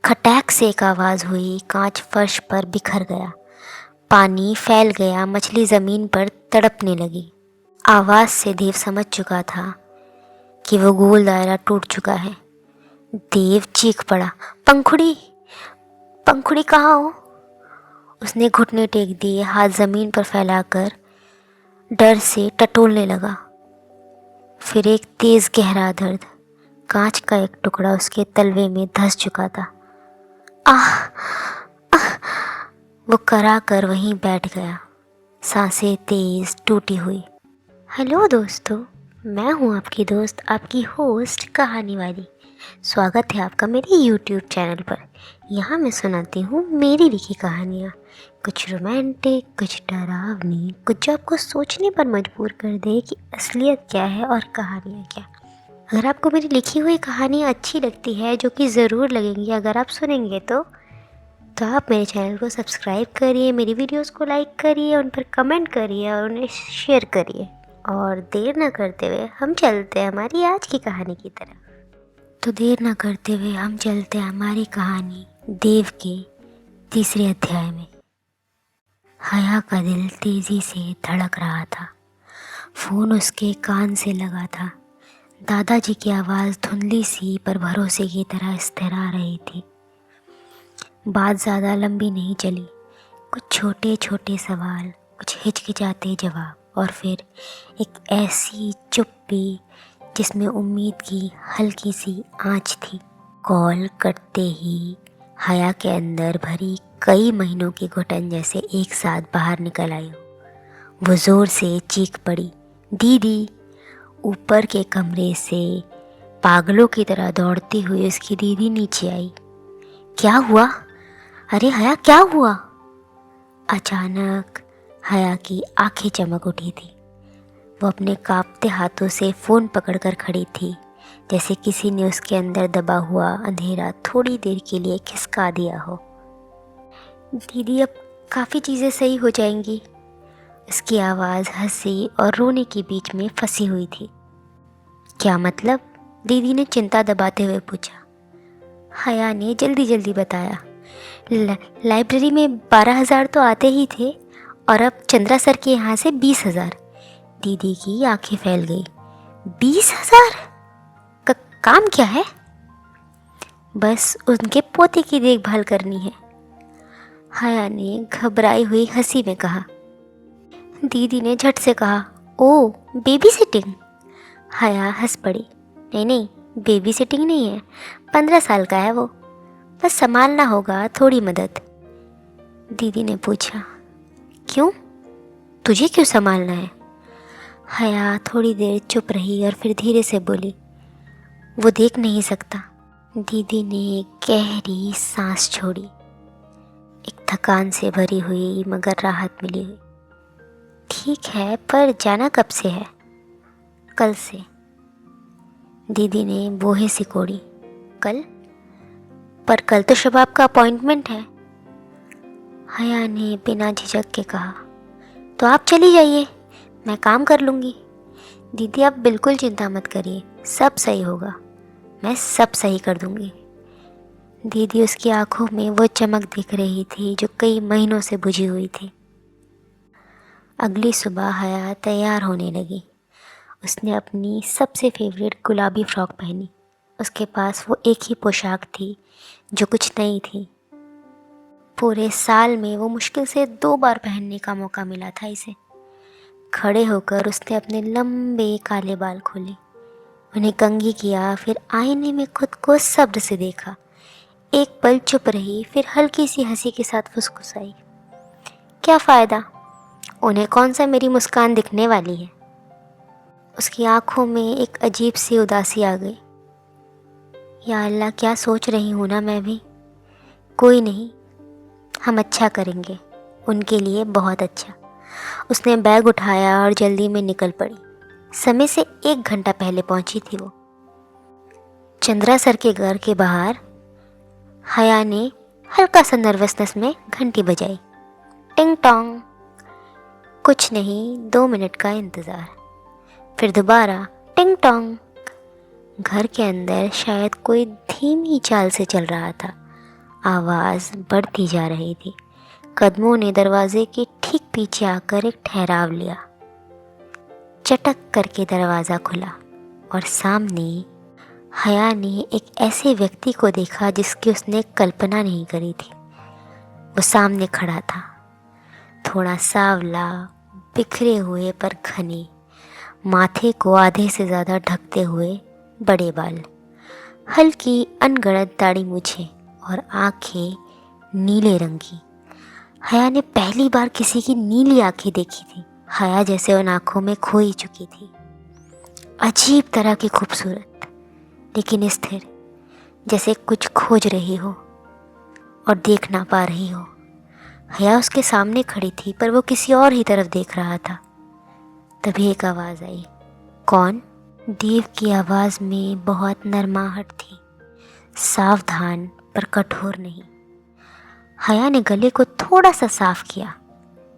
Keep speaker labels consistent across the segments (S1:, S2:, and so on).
S1: खटैक से एक आवाज़ हुई, कांच फर्श पर बिखर गया, पानी फैल गया, मछली ज़मीन पर तड़पने लगी। आवाज़ से देव समझ चुका था कि वो गोल दायरा टूट चुका है। देव चीख पड़ा, पंखुड़ी, पंखुड़ी कहाँ हो? उसने घुटने टेक दिए, हाथ ज़मीन पर फैलाकर डर से टटोलने लगा। फिर एक तेज़ गहरा दर्द, कांच का एक टुकड़ा उसके तलवे में धंस चुका था। आह, वो करा कर वहीं बैठ गया, सांसें तेज टूटी हुई। हेलो दोस्तों, मैं हूँ आपकी दोस्त, आपकी होस्ट कहानी वाली। स्वागत है आपका मेरे यूट्यूब चैनल पर। यहाँ मैं सुनाती हूँ मेरी लिखी कहानियाँ, कुछ रोमांटिक, कुछ डरावनी, कुछ जो आपको सोचने पर मजबूर कर दे कि असलियत क्या है और कहानियाँ क्या। अगर आपको मेरी लिखी हुई कहानियाँ अच्छी लगती है, जो कि ज़रूर लगेंगी अगर आप सुनेंगे तो आप मेरे चैनल को सब्सक्राइब करिए, मेरी वीडियोस को लाइक करिए, उन पर कमेंट करिए और उन्हें शेयर करिए। और देर ना करते हुए हम चलते हैं हमारी आज की कहानी की तरफ। तो देर ना करते हुए हम चलते हैं हमारी कहानी देव के तीसरे अध्याय में। हया का दिल तेज़ी से धड़क रहा था। फ़ोन उसके कान से लगा था। दादाजी की आवाज़ धुंधली सी पर भरोसे की तरह स्थिर आ रही थी। बात ज़्यादा लंबी नहीं चली। कुछ छोटे छोटे सवाल, कुछ हिचकिचाते जवाब और फिर एक ऐसी चुप्पी जिसमें उम्मीद की हल्की सी आँच थी। कॉल करते ही हया के अंदर भरी कई महीनों की घुटन जैसे एक साथ बाहर निकल आई। वो ज़ोर से चीख पड़ी, दीदी। ऊपर के कमरे से पागलों की तरह दौड़ती हुई उसकी दीदी नीचे आई। क्या हुआ? अरे हया, क्या हुआ? अचानक हया की आंखें चमक उठी थी। वो अपने कांपते हाथों से फ़ोन पकड़कर खड़ी थी, जैसे किसी ने उसके अंदर दबा हुआ अंधेरा थोड़ी देर के लिए खिसका दिया हो। दीदी, अब काफ़ी चीज़ें सही हो जाएंगी। उसकी आवाज़ हंसी और रोने के बीच में फंसी हुई थी। क्या मतलब? दीदी ने चिंता दबाते हुए पूछा। हया ने जल्दी जल्दी बताया, लाइब्रेरी में 12,000 तो आते ही थे और अब चंद्रा सर के यहाँ से 20,000। दीदी की आंखें फैल गई। 20,000? काम क्या है? बस उनके पोते की देखभाल करनी है, हया ने घबराई हुई हंसी में कहा। दीदी ने झट से कहा, ओ बेबी सिटिंग। हया हंस पड़ी। नहीं नहीं, बेबी सिटिंग नहीं है, 15 साल का है वो, बस संभालना होगा, थोड़ी मदद। दीदी ने पूछा, क्यों? तुझे क्यों संभालना है? हया थोड़ी देर चुप रही और फिर धीरे से बोली, वो देख नहीं सकता। दीदी ने गहरी सांस छोड़ी, एक थकान से भरी हुई मगर राहत मिली हुई। ठीक है, पर जाना कब से है? कल से। दीदी ने बोहे सिकोड़ी। कल? पर कल तो शबाब का अपॉइंटमेंट है। हया ने बिना झिझक के कहा, तो आप चली जाइए, मैं काम कर लूँगी। दीदी, आप बिल्कुल चिंता मत करिए, सब सही होगा, मैं सब सही कर दूँगी। दीदी, उसकी आंखों में वो चमक दिख रही थी जो कई महीनों से बुझी हुई थी। अगली सुबह हया तैयार होने लगी। उसने अपनी सबसे फेवरेट गुलाबी फ्रॉक पहनी। उसके पास वो एक ही पोशाक थी जो कुछ नई थी। पूरे साल में वो मुश्किल से 2 बार पहनने का मौका मिला था इसे। खड़े होकर उसने अपने लंबे काले बाल खोले, उन्हें कंघी किया, फिर आईने में खुद को सब्र से देखा। एक पल चुप रही, फिर हल्की सी हंसी के साथ फुसफुसाई, क्या फ़ायदा, उन्हें कौन सा मेरी मुस्कान दिखने वाली है। उसकी आंखों में एक अजीब सी उदासी आ गई। या अल्लाह, क्या सोच रही हूँ ना मैं भी। कोई नहीं, हम अच्छा करेंगे, उनके लिए बहुत अच्छा। उसने बैग उठाया और जल्दी में निकल पड़ी। समय से 1 घंटा पहले पहुंची थी वो। चंद्रा सर के घर के बाहर हया ने हल्का सा नर्वसनेस में घंटी बजाई। टिंग टोंग। कुछ नहीं, 2 मिनट का इंतज़ार। फिर दोबारा टिंग टोंग। घर के अंदर शायद कोई धीमी चाल से चल रहा था। आवाज़ बढ़ती जा रही थी। कदमों ने दरवाजे के ठीक पीछे आकर एक ठहराव लिया। चटक करके दरवाज़ा खुला और सामने हया ने एक ऐसे व्यक्ति को देखा जिसकी उसने कल्पना नहीं करी थी। वो सामने खड़ा था, थोड़ा सांवला, बिखरे हुए पर घने, माथे को आधे से ज़्यादा ढकते हुए बड़े बाल, हल्की अनगढ़ंत दाढ़ी मूछें और आंखें नीले रंग की। हया ने पहली बार किसी की नीली आंखें देखी थी। हया जैसे उन आंखों में खो ही चुकी थी। अजीब तरह की खूबसूरत, लेकिन स्थिर, जैसे कुछ खोज रही हो और देख ना पा रही हो। हया उसके सामने खड़ी थी पर वो किसी और ही तरफ देख रहा था। तभी एक आवाज़ आई। कौन? देव की आवाज़ में बहुत नरमाहट थी, सावधान पर कठोर नहीं। हया ने गले को थोड़ा सा साफ किया।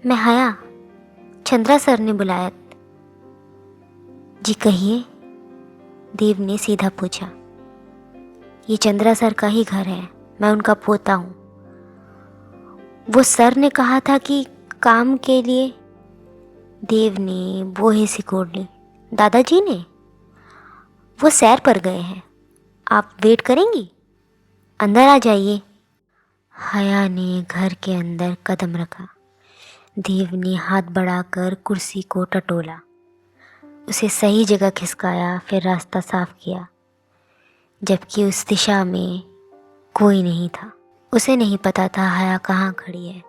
S1: मैं हया, चंद्रा सर ने बुलाया। जी कहिए, देव ने सीधा पूछा। ये चंद्रा सर का ही घर है, मैं उनका पोता हूँ। वो सर ने कहा था कि काम के लिए। देव ने बोहे सिकोड़ ली। दादाजी ने? वो सैर पर गए हैं, आप वेट करेंगी? अंदर आ जाइए। हया ने घर के अंदर कदम रखा। देव ने हाथ बढ़ाकर कुर्सी को टटोला, उसे सही जगह खिसकाया, फिर रास्ता साफ किया, जबकि उस दिशा में कोई नहीं था। उसे नहीं पता था हया कहाँ खड़ी है।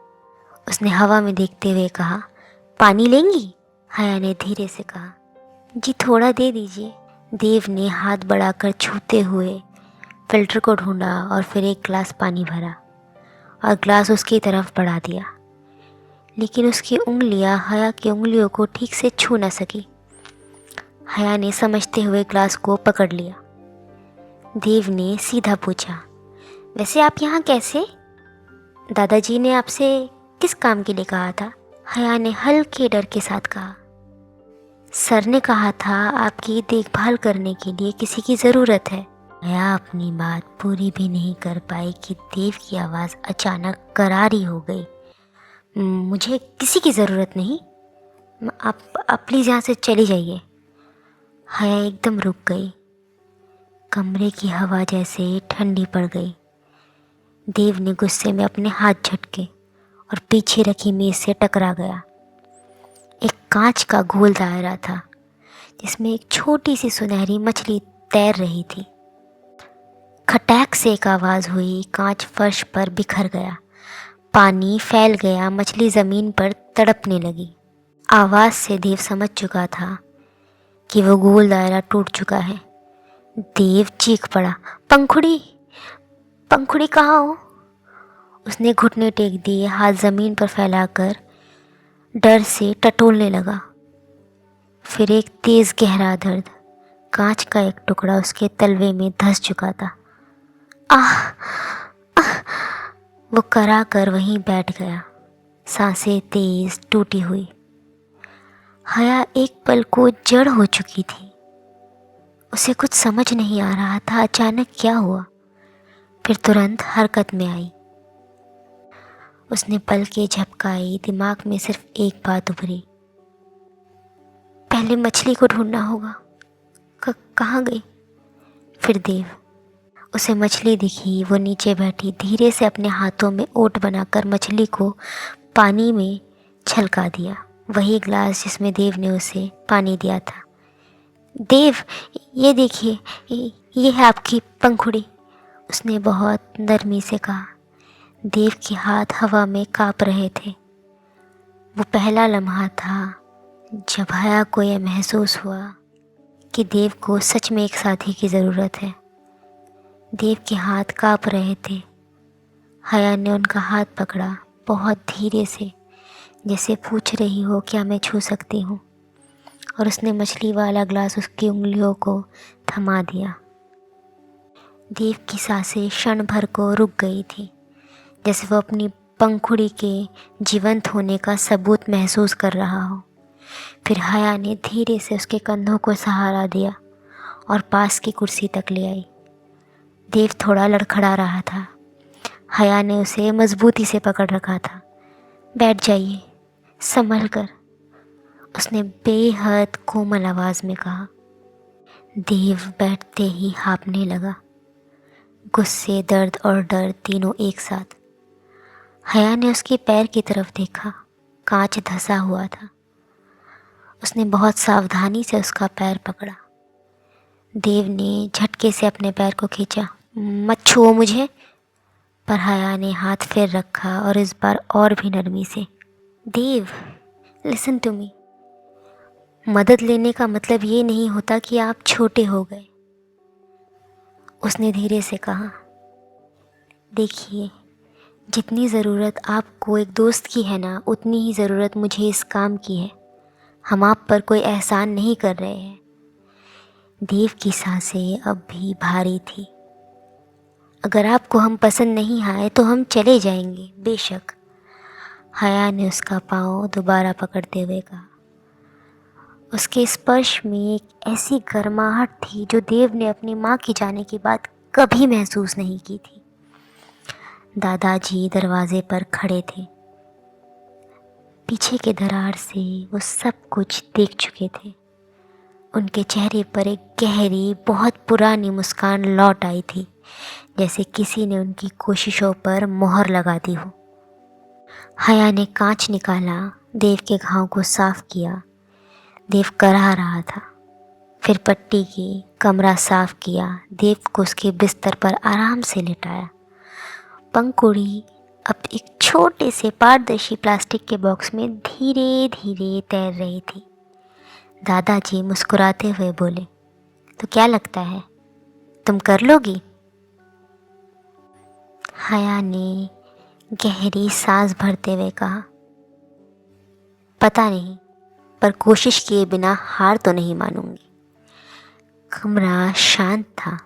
S1: उसने हवा में देखते हुए कहा, पानी लेंगी? हया ने धीरे से कहा। जी थोड़ा दे दीजिए। देव ने हाथ बढ़ाकर छूते हुए फिल्टर को ढूंढा और फिर एक गिलास पानी भरा और ग्लास उसकी तरफ बढ़ा दिया, लेकिन उसकी उंगलियां हया की उंगलियों को ठीक से छू न सकी। हया ने समझते हुए ग्लास को पकड़ लिया। देव ने सीधा पूछा, वैसे आप यहाँ कैसे? दादाजी ने आपसे किस काम के लिए कहा था? हया ने हल्के डर के साथ कहा, सर ने कहा था आपकी देखभाल करने के लिए किसी की ज़रूरत है। हया अपनी बात पूरी भी नहीं कर पाई कि देव की आवाज़ अचानक करारी हो गई। मुझे किसी की ज़रूरत नहीं, आप प्लीज़ यहाँ से चली जाइए। हया एकदम रुक गई। कमरे की हवा जैसे ठंडी पड़ गई। देव ने गुस्से में अपने हाथ झटके और पीछे रखी मेज़ से टकरा गया। एक कांच का गोल दायरा था जिसमें एक छोटी सी सुनहरी मछली तैर रही थी। खटैक से एक आवाज़ हुई, कांच फर्श पर बिखर गया, पानी फैल गया, मछली ज़मीन पर तड़पने लगी। आवाज़ से देव समझ चुका था कि वो गोल दायरा टूट चुका है। देव चीख पड़ा, पंखुड़ी, पंखुड़ी कहाँ हो? उसने घुटने टेक दिए, हाथ ज़मीन पर फैलाकर डर से टटोलने लगा। फिर एक तेज़ गहरा दर्द, कांच का एक टुकड़ा उसके तलवे में धंस चुका था। आह, आह! वो करा कर वहीं बैठ गया, सांसें तेज टूटी हुई। हया एक पल को जड़ हो चुकी थी। उसे कुछ समझ नहीं आ रहा था अचानक क्या हुआ। फिर तुरंत हरकत में आई। उसने पलकें झपकाई, दिमाग में सिर्फ एक बात उभरी, पहले मछली को ढूंढना होगा। कहाँ गई? फिर देव। उसे मछली दिखी, वो नीचे बैठी, धीरे से अपने हाथों में ओट बनाकर मछली को पानी में छलका दिया, वही ग्लास जिसमें देव ने उसे पानी दिया था। देव, ये देखिए, ये है आपकी पंखुड़ी, उसने बहुत नरमी से कहा। देव के हाथ हवा में काँप रहे थे। वो पहला लम्हा था जब हया को यह महसूस हुआ कि देव को सच में एक साथी की ज़रूरत है। देव के हाथ काँप रहे थे। हया ने उनका हाथ पकड़ा, बहुत धीरे से, जैसे पूछ रही हो क्या मैं छू सकती हूँ, और उसने मछली वाला ग्लास उसकी उंगलियों को थमा दिया। देव की सांसें क्षण भर को रुक गई थी, जैसे वो अपनी पंखुड़ी के जीवंत होने का सबूत महसूस कर रहा हो। फिर हया ने धीरे से उसके कंधों को सहारा दिया और पास की कुर्सी तक ले आई। देव थोड़ा लड़खड़ा रहा था। हया ने उसे मजबूती से पकड़ रखा था। बैठ जाइए, संभल कर, उसने बेहद कोमल आवाज़ में कहा। देव बैठते ही हाँफने लगा, गुस्से, दर्द और डर तीनों एक साथ। हया ने उसके पैर की तरफ देखा, कांच धंसा हुआ था। उसने बहुत सावधानी से उसका पैर पकड़ा। देव ने झटके से अपने पैर को खींचा। मत छुओ मुझे, पर हया ने हाथ फेर रखा और इस बार और भी नरमी से। देव, लिसन टू मी, मदद लेने का मतलब ये नहीं होता कि आप छोटे हो गए, उसने धीरे से कहा। देखिए, जितनी ज़रूरत आपको एक दोस्त की है ना, उतनी ही ज़रूरत मुझे इस काम की है। हम आप पर कोई एहसान नहीं कर रहे हैं। देव की सांसें अब भी भारी थी। अगर आपको हम पसंद नहीं आए तो हम चले जाएंगे, बेशक, हया ने उसका पाँव दोबारा पकड़ते हुए कहा। उसके स्पर्श में एक ऐसी गर्माहट थी जो देव ने अपनी माँ के जाने के बाद कभी महसूस नहीं की थी। दादाजी दरवाजे पर खड़े थे। पीछे के दरार से वो सब कुछ देख चुके थे। उनके चेहरे पर एक गहरी, बहुत पुरानी मुस्कान लौट आई थी, जैसे किसी ने उनकी कोशिशों पर मोहर लगा दी हो। हया ने कांच निकाला, देव के घाव को साफ किया। देव कराह रहा था। फिर पट्टी की, कमरा साफ किया, देव को उसके बिस्तर पर आराम से लिटाया। पंखुड़ी अब एक छोटे से पारदर्शी प्लास्टिक के बॉक्स में धीरे धीरे तैर रही थी। दादाजी मुस्कुराते हुए बोले, तो क्या लगता है, तुम कर लोगी? हया ने गहरी सांस भरते हुए कहा, पता नहीं, पर कोशिश किए बिना हार तो नहीं मानूंगी। कमरा शांत था,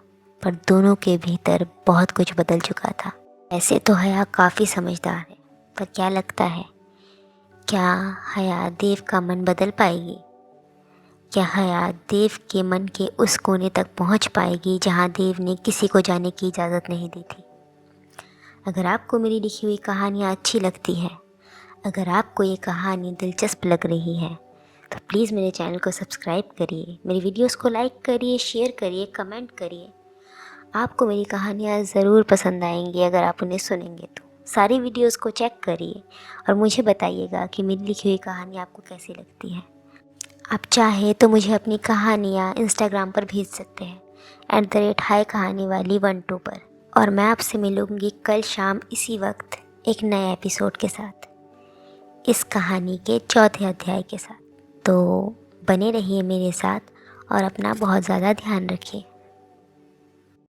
S1: पर दोनों के भीतर बहुत कुछ बदल चुका था। ऐसे तो हया काफ़ी समझदार है, पर क्या लगता है, क्या हया देव का मन बदल पाएगी? क्या हया देव के मन के उस कोने तक पहुंच पाएगी जहां देव ने किसी को जाने की इजाज़त नहीं दी थी? अगर आपको मेरी लिखी हुई कहानियाँ अच्छी लगती है, अगर आपको ये कहानी दिलचस्प लग रही है, तो प्लीज़ मेरे चैनल को सब्सक्राइब करिए, मेरी वीडियोस को लाइक करिए, शेयर करिए, कमेंट करिए। आपको मेरी कहानियाँ ज़रूर पसंद आएंगी अगर आप उन्हें सुनेंगे तो। सारी वीडियोस को चेक करिए और मुझे बताइएगा कि मेरी लिखी हुई कहानी आपको कैसी लगती है। आप चाहे तो मुझे अपनी कहानियाँ इंस्टाग्राम पर भेज सकते हैं @हाय कहानी वाली 12 पर। और मैं आपसे मिलूँगी कल शाम इसी वक्त एक नए एपिसोड के साथ, इस कहानी के 4थे अध्याय के साथ। तो बने रहिए मेरे साथ और अपना बहुत ज़्यादा ध्यान रखिए।